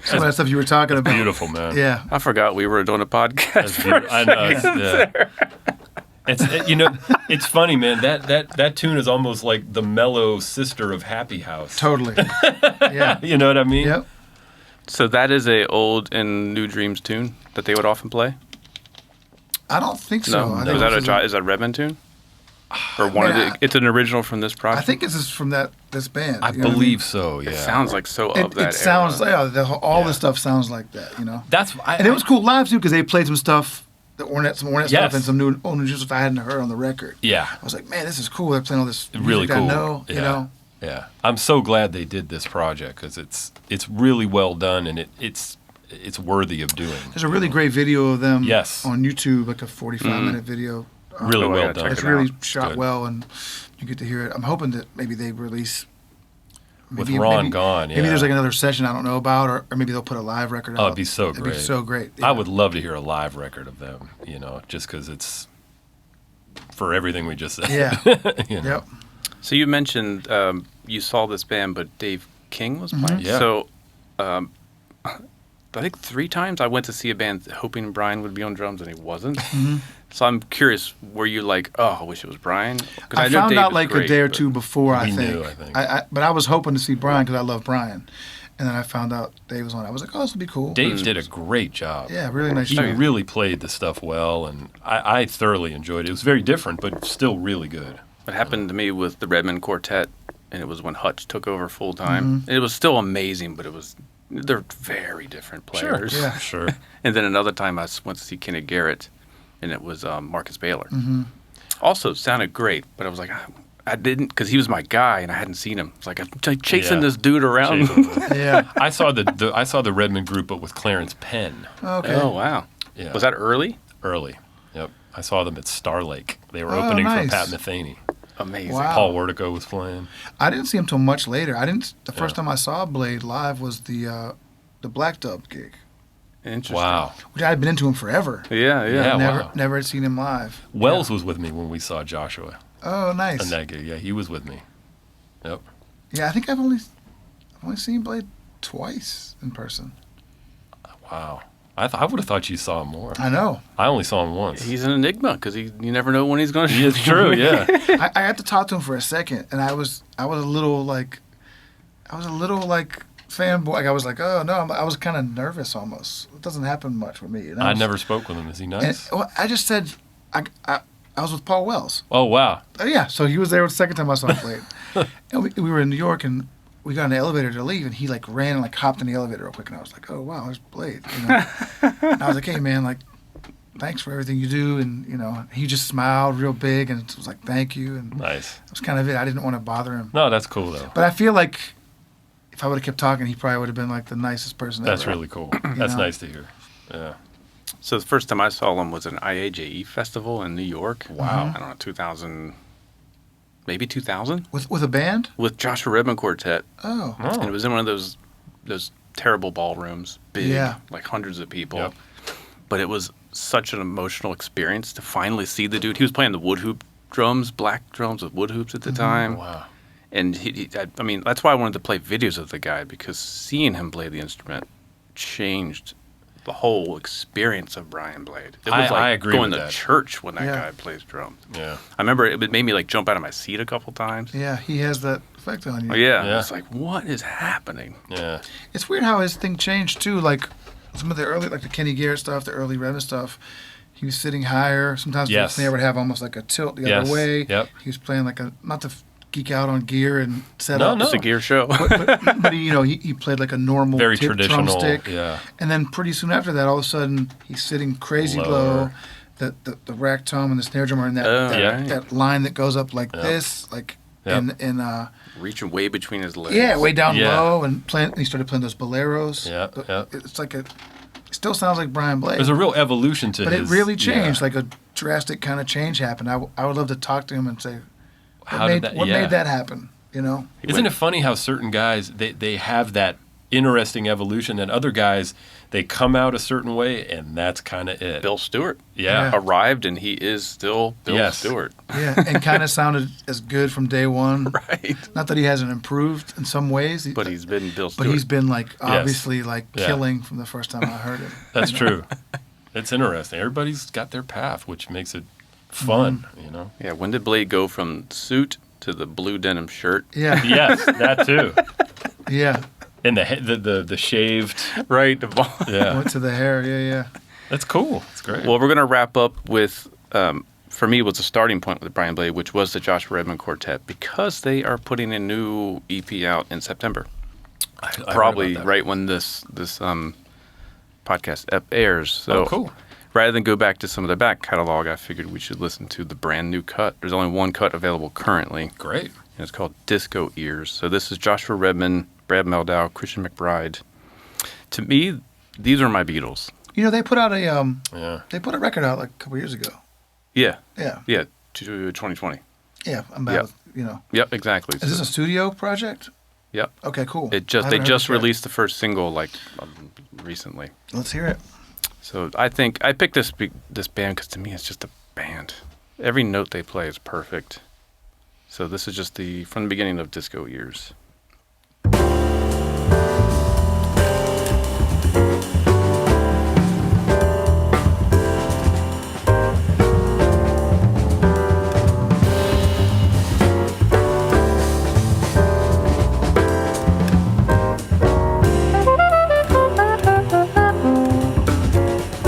Some of that stuff you were talking about. Beautiful, man. Yeah. I forgot we were doing a podcast. That's beautiful. I know. It's funny, man. That tune is almost like the mellow sister of Happy House. Totally. Yeah. You know what I mean? Yep. So that is a old and New Dreams tune that they would often play? I don't think so. I think Is that this is that a Redmond tune? Or one of Man, the? It's an original from this project. I think this is from this band. I you know what believe so. Yeah. It sounds like so of It that. sounds era. like all the stuff sounds like that, you know. And it was cool live too because they played some stuff, some Ornette Yes. stuff, and some new stuff I hadn't heard on the record. Yeah. I was like, man, this is cool. They're playing all this music Really cool. I know, yeah. you know. Yeah. I'm so glad they did this project because it's really well done and it's worthy of doing. There's a really great video of them Yes. on YouTube, like a 45-minute video. Really Oh, I well gotta done. check It's it really out. shot Good. well, and you get to hear it. I'm hoping that maybe they release. With Ron gone, Maybe yeah. there's like another session I don't know about, or maybe they'll put a live record out. Oh, it'd be so It'd great. be so great. I yeah. would love to hear a live record of them, just because it's for everything we just said. Yeah. You know? Yep. So you mentioned you saw this band, but Dave King was playing. Yeah. So I think 3 times I went to see a band hoping Brian would be on drums, and he wasn't. So I'm curious, were you like, oh, I wish it was Brian? 'Cause I know found Dave out was like great, a day or but- two before. I We think. knew, I think. But I was hoping to see Brian because I love Brian, and then I found out Dave was on. I was like, oh, this will be cool. Dave did a great job. Yeah, really nice He show. really played the stuff well, and I thoroughly enjoyed it. It was very different, but still really good. It happened to me with the Redmond Quartet, and it was when Hutch took over full time. It was still amazing, but they're very different players. Yeah. Sure. And then another time I went to see Kenny Garrett, and it was Marcus Baylor. Also sounded great, but I was like, I didn't, because he was my guy, and I hadn't seen him. It's like I'm chasing Yeah. this dude around. Yeah. I saw the Redmond group, but with Clarence Penn Okay. Oh wow! Yeah. Was that early? early. Yep. I saw them at Star Lake. They were Oh, opening nice. for Pat Metheny. Amazing. Wow. Paul Wertico was playing. I didn't see him till much later. The first time I saw Blade live was the Black Dub gig Interesting. Wow. which I had been into him forever. Yeah. Yeah. Never, wow. never had seen him live. Wells was with me when we saw Joshua Oh, nice. and that gig. Yeah, he was with me. Yep. Yeah, I think I've only seen Blade twice in person. Wow. I would have thought you saw him more. I know. I only saw him once. He's an enigma because you never know when he's going to. It's true. Yeah. I had to talk to him for a second, and I was a little like fanboy. Like I was like, oh no, I was kind of nervous almost. It doesn't happen much with me. And I was- never spoke with him. Is he And, nice? well, I just said I was with Paul Wells. Oh, wow. Oh, yeah, so he was there the second time I saw Blade, and we were in New York, and we got in the elevator to leave, and he like ran and like hopped in the elevator real quick, and I was like, oh wow, there's Blade. You know? And I was like, hey man, like thanks for everything you do, and you know, he just smiled real big and was like, thank you, and Nice. that was kind of it. I didn't want to bother him, No, that's cool, though. but I feel like if I would have kept talking, he probably would have been like the nicest person That's ever. really cool. That's know? nice to hear. Yeah. So the first time I saw him was an IAJE festival in New York. Wow. I don't know, 2000, maybe 2000, with a band. with Joshua Redmond Quartet, Oh, Oh. and it was in one of those terrible ballrooms, big, Yeah. like hundreds of people. Yep. But it was such an emotional experience to finally see the dude. He was playing the wood hoop drums, black drums with wood hoops at the time. Wow. And I mean, that's why I wanted to play videos of the guy, because seeing him play the instrument changed the whole experience of Brian Blade. It was like I agree going with to that. church when that Yeah. guy plays drums. Yeah. I remember it made me like jump out of my seat a couple times. yeah, he has that effect on you. Oh, yeah. Yeah. It's like, what is happening? Yeah. It's weird how his thing changed too. Like some of the early, like the Kenny Garrett stuff, the early Redmond stuff. He was sitting higher. Sometimes Yes. the snare would have almost like a tilt the Yes. other way. Yep. He was playing like not to geek out on gear and setup. No. It's a gear show. But he played like a normal Very tip traditional. drumstick. Yeah. And then pretty soon after that, all of a sudden he's sitting crazy Lower. low. The rack tom and the snare drum are in that Oh, that, yeah. that line that goes up like Yep. this, like Yep. in Reaching way between his legs. yeah, way down Yeah. low and playing. He started playing those boleros. Yeah, yeah. It's like it still sounds like Brian Blade. There's a real evolution to But his. it really changed. Yeah. Like a drastic kind of change happened. I would love to talk to him and say, How did that? what yeah. made that happen? You know? Isn't it funny how certain guys they have that interesting evolution, and other guys they come out a certain way, and that's kind of it. Bill Stewart Yeah. arrived, and he is still Bill Yes. Stewart. Yeah, and kind of sounded as good from day one. Right. Not that he hasn't improved in some ways, But he's been Bill Stewart. but he's been like obviously like Yeah. killing from the first time I heard him. That's true. It's interesting. Everybody's got their path, which makes it fun. Mm-hmm. You know. Yeah, when did Blade go from suit to the blue denim shirt? Yeah, Yes, that too. yeah. And the shaved. Right. Yeah, Went to the hair. Yeah. that's cool. It's great. Well, we're going to wrap up with, for me, was the starting point with Brian Blade, which was the Joshua Redmond Quartet, because they are putting a new EP out in September. I heard Probably about that. right when this podcast airs. So Oh, cool. rather than go back to some of the back catalog, I figured we should listen to the brand new cut. There's only one cut available currently, Great. and it's called Disco Ears. So this is Joshua Redmond, Brad Meldau, Christian McBride. To me, these are my Beatles. You know, they put out a Yeah. they put a record out like a couple years ago. Yeah, Yeah, yeah, to 2020. yeah. I'm bad Yep. with, you know. Yep, exactly. Is this a studio project? Yep. Okay, cool. They I just haven't heard this yet. released the first single like recently. Let's hear it. So I think I picked this band because to me it's just a band. Every note they play is perfect. So this is just from the beginning of Disco Ears. Thank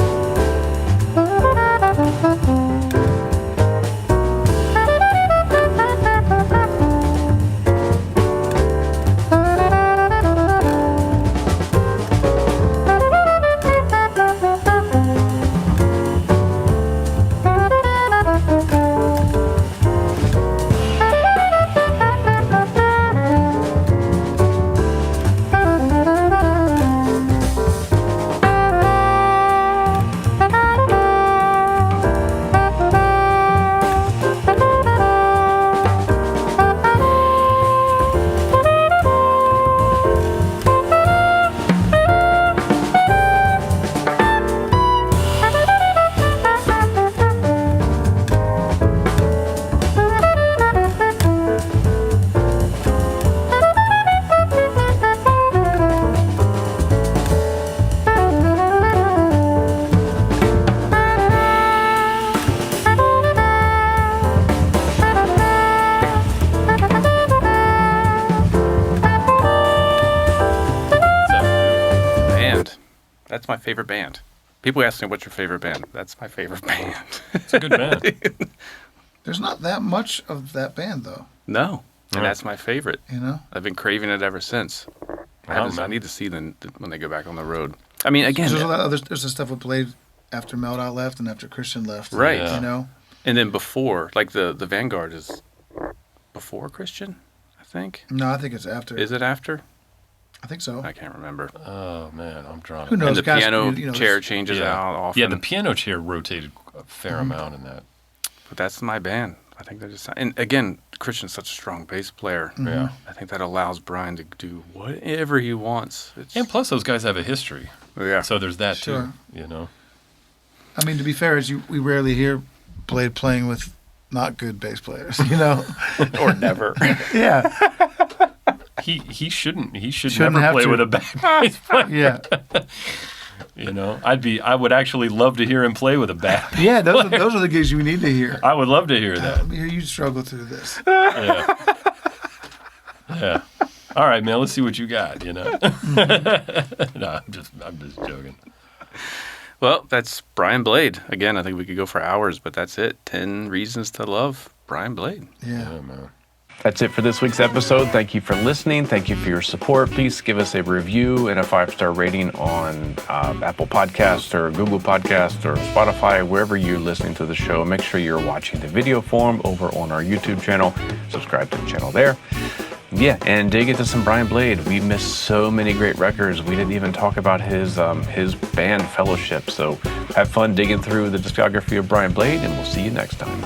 favorite band. People ask me, what's your favorite band? That's my favorite band. It's a good band. There's not that much of that band, though. No. And Right. that's my favorite. You know? I've been craving it ever since. I man. need to see them when they go back on the road. I mean, again, There's the stuff we played after Meldout left and after Christian left. Right. Yeah. You know? and then before, like the Vanguard is before Christian, I think. No, I think it's after. Is it after? I think so. I can't remember. Oh man, I'm drawing. Who knows? And the guys, piano you know, chair changes out often. Yeah, the piano chair rotated a fair amount in that. But that's my band. I think they're just. And again, Christian's such a strong bass player. Yeah. I think that allows Brian to do whatever he wants. And plus, those guys have a history. Yeah. So there's that Sure. too. You know. I mean, to be fair, we rarely hear playing with not good bass players, you know? or never. Yeah. He shouldn't Shouldn't never have play to. with a bad bass player. Yeah. You know, I would actually love to hear him play with a bad. Yeah, those are the gigs you need to hear. I would love to hear that. Let me hear you struggle through this. Yeah. Yeah. All right, man. Let's see what you got. You know. No, I'm just joking. Well, that's Brian Blade. Again, I think we could go for hours, but that's it. 10 reasons to love Brian Blade. Yeah. Yeah, man. That's it for this week's episode. Thank you for listening. Thank you for your support. Please give us a review and a 5-star rating on Apple Podcasts or Google Podcasts or Spotify, wherever you're listening to the show. Make sure you're watching the video form over on our YouTube channel. Subscribe to the channel there. Yeah, and dig into some Brian Blade. We missed so many great records. We didn't even talk about his band Fellowship. So have fun digging through the discography of Brian Blade, and we'll see you next time.